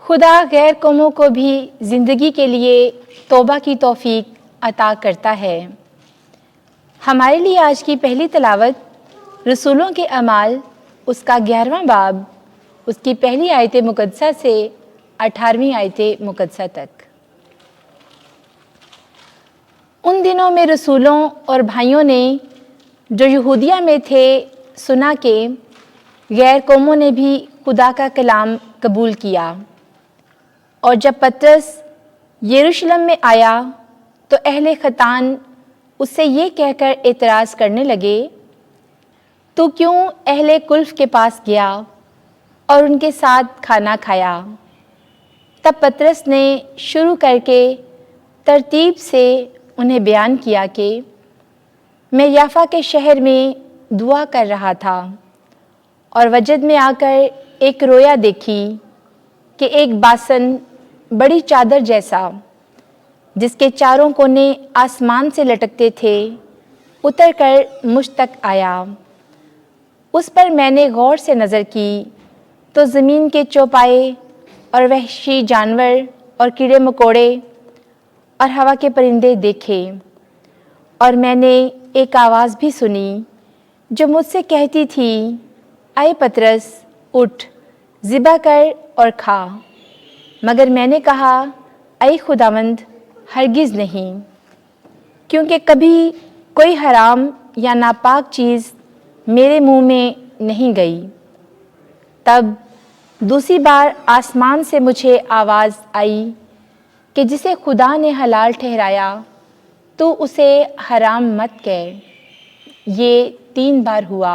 खुदा गैर कौमों को भी ज़िंदगी के लिए तौबा की तौफीक अता करता है। हमारे लिए आज की पहली तलावत रसूलों के अमाल उसका 11वां बाब उसकी पहली आयत मुक़द्दसा से 18वीं आयत मुक़द्दसा तक। उन दिनों में रसूलों और भाइयों ने जो यहूदिया में थे सुना कि गैर कौमों ने भी खुदा का कलाम कबूल किया। और जब पतरस यरूशलेम में आया तो अहले खतान उससे ये कहकर एतराज़ करने लगे, तू क्यों अहले कुल्फ के पास गया और उनके साथ खाना खाया? तब पतरस ने शुरू करके तरतीब से उन्हें बयान किया कि मैं याफा के शहर में दुआ कर रहा था और वजद में आकर एक रोया देखी कि एक बासन बड़ी चादर जैसा जिसके चारों कोने आसमान से लटकते थे उतर कर मुझ तक आया। उस पर मैंने गौर से नज़र की तो ज़मीन के चौपाए और वहशी जानवर और कीड़े मकोड़े और हवा के परिंदे देखे। और मैंने एक आवाज़ भी सुनी जो मुझसे कहती थी, आए पतरस, उठ, ज़िबा कर और खा। मगर मैंने कहा, ऐ खुदावंद, हरगिज़ नहीं, क्योंकि कभी कोई हराम या नापाक चीज़ मेरे मुंह में नहीं गई। तब दूसरी बार आसमान से मुझे आवाज़ आई कि जिसे खुदा ने हलाल ठहराया तो उसे हराम मत कह। ये 3 बार हुआ।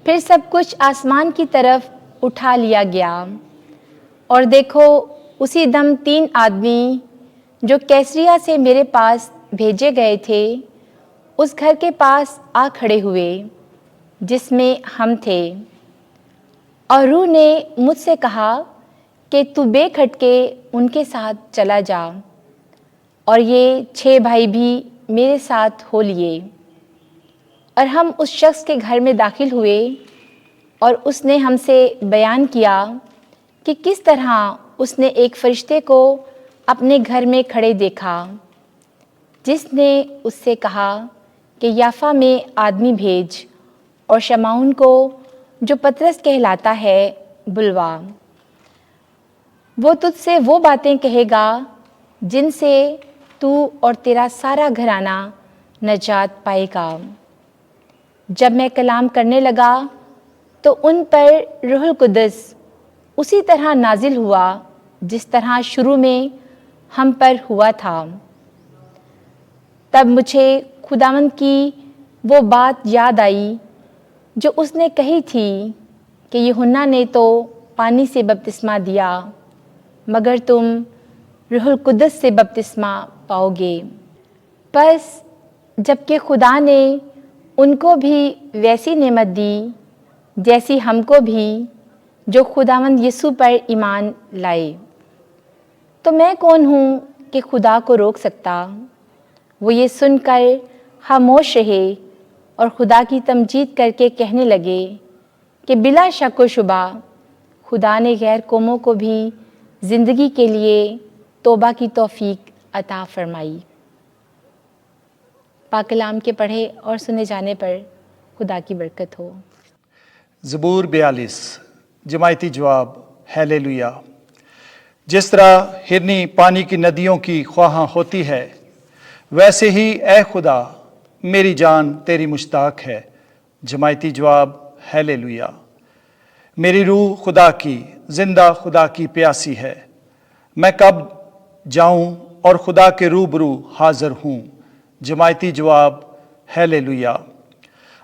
फिर सब कुछ आसमान की तरफ उठा लिया गया और देखो, उसी दम 3 आदमी जो कैसरिया से मेरे पास भेजे गए थे उस घर के पास आ खड़े हुए जिसमें हम थे। और रूह ने मुझसे कहा कि तू बेखटके उनके साथ चला जा। और ये 6 भाई भी मेरे साथ हो लिए और हम उस शख्स के घर में दाखिल हुए और उसने हमसे बयान किया कि किस तरह उसने एक फरिश्ते को अपने घर में खड़े देखा, जिसने उससे कहा कि याफा में आदमी भेज और शमाउन को, जो पतरस कहलाता है, बुलवा। वो तुझसे वो बातें कहेगा जिनसे तू और तेरा सारा घराना नजात पाएगा। जब मैं कलाम करने लगा तो उन पर रूहुल कुद्दस उसी तरह नाजिल हुआ जिस तरह शुरू में हम पर हुआ था। तब मुझे खुदावंद की वो बात याद आई जो उसने कही थी कि यूहन्ना ने तो पानी से बपतिस्मा दिया, मगर तुम रूहुल कुद्दस से बपतिस्मा पाओगे। बस जबकि खुदा ने उनको भी वैसी नेमत दी जैसी हमको भी, जो खुदावंद यीशु पर ईमान लाए। तो मैं कौन हूँ कि खुदा को रोक सकता? वो ये सुनकर खामोश रहे और खुदा की तमजीद करके कहने लगे कि बिला शक व शुबा खुदा ने गैर कौमों को भी ज़िंदगी के लिए तौबा की तौफीक अता फरमाई। पाक कलाम के पढ़े और सुने जाने पर खुदा की बरकत हो। ज़बूर 42 जमायती जवाब, हालेलुया। जिस तरह हिरनी पानी की नदियों की ख्वाहां होती है, वैसे ही ए खुदा मेरी जान तेरी मुश्ताक है। जमायती जवाब, हालेलुया। मेरी रूह खुदा की, जिंदा खुदा की प्यासी है। मैं कब जाऊं और खुदा के रूबरू हाजिर हूं। जमायती जवाब, हालेलुया।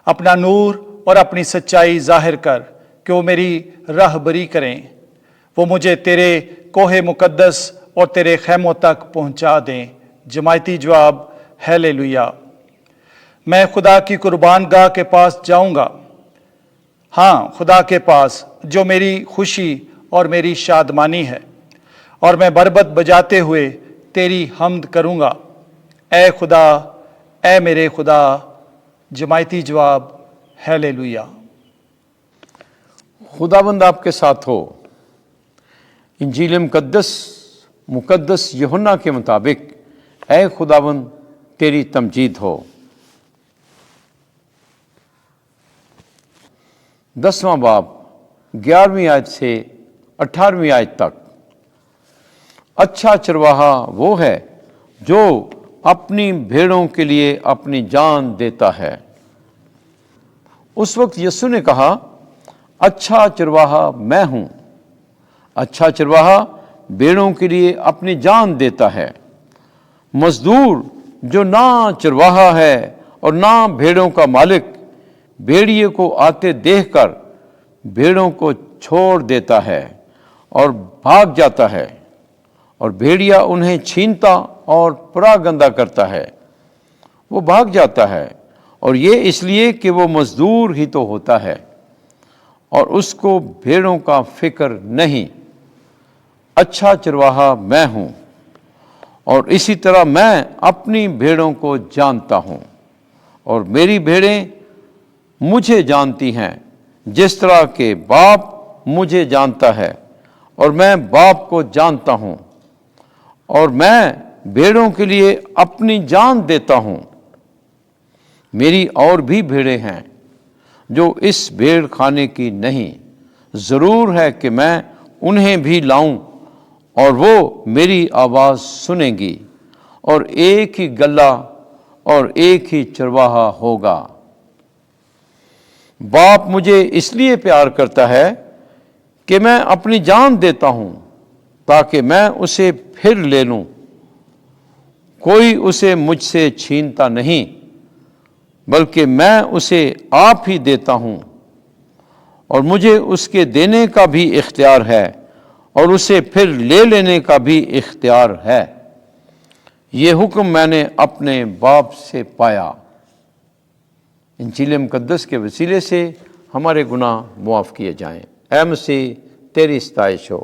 अपना नूर और अपनी सच्चाई जाहिर कर कि वो मेरी राहबरी करें। वो मुझे तेरे कोहे मुकद्दस और तेरे खैमों तक पहुंचा दें। जमायती जवाब, हालेलुया। मैं खुदा की कुर्बान गाह के पास जाऊंगा, हाँ, खुदा के पास जो मेरी खुशी और मेरी शादमानी है, और मैं बरबत बजाते हुए तेरी हमद करूंगा। ए खुदा, ए मेरे खुदा। जमायती जवाब, हालेलुया। खुदाबंद आपके साथ हो। انجیل مقدس یوحنا کے مطابق اے خداوند تیری تمجید ہو۔ 10واں باب 11ویں آیت سے 18ویں آیت تک۔ اچھا چرواہا وہ ہے جو اپنی بھیڑوں کے لیے اپنی جان دیتا ہے۔ اس وقت یسوع نے کہا، اچھا چرواہا میں ہوں۔ اچھا چرواہا بھیڑوں کے لیے اپنی جان دیتا ہے۔ مزدور جو نہ چرواہا ہے اور نہ بھیڑوں کا مالک، بھیڑیے کو آتے دیکھ کر بھیڑوں کو چھوڑ دیتا ہے اور بھاگ جاتا ہے، اور بھیڑیا انہیں چھینتا اور پراگندہ کرتا ہے۔ وہ بھاگ جاتا ہے، اور یہ اس لیے کہ وہ مزدور ہی تو ہوتا ہے اور اس کو بھیڑوں کا فکر نہیں۔ اچھا چرواہا میں ہوں، اور اسی طرح میں اپنی بھیڑوں کو جانتا ہوں، اور میری بھیڑیں مجھے جانتی ہیں، جس طرح کہ باپ مجھے جانتا ہے اور میں باپ کو جانتا ہوں، اور میں بھیڑوں کے لیے اپنی جان دیتا ہوں۔ میری اور بھی بھیڑیں ہیں جو اس بھیڑ خانے کی نہیں، ضرور ہے کہ میں انہیں بھی لاؤں، اور وہ میری آواز سنیں گی، اور ایک ہی گلہ اور ایک ہی چرواہا ہوگا۔ باپ مجھے اس لیے پیار کرتا ہے کہ میں اپنی جان دیتا ہوں تاکہ میں اسے پھر لے لوں۔ کوئی اسے مجھ سے چھینتا نہیں، بلکہ میں اسے آپ ہی دیتا ہوں، اور مجھے اس کے دینے کا بھی اختیار ہے اور اسے پھر لے لینے کا بھی اختیار ہے۔ یہ حکم میں نے اپنے باپ سے پایا۔ انجیل مقدس کے وسیلے سے ہمارے گناہ معاف کیے جائیں۔ اے مسیح تیری ستائش ہو۔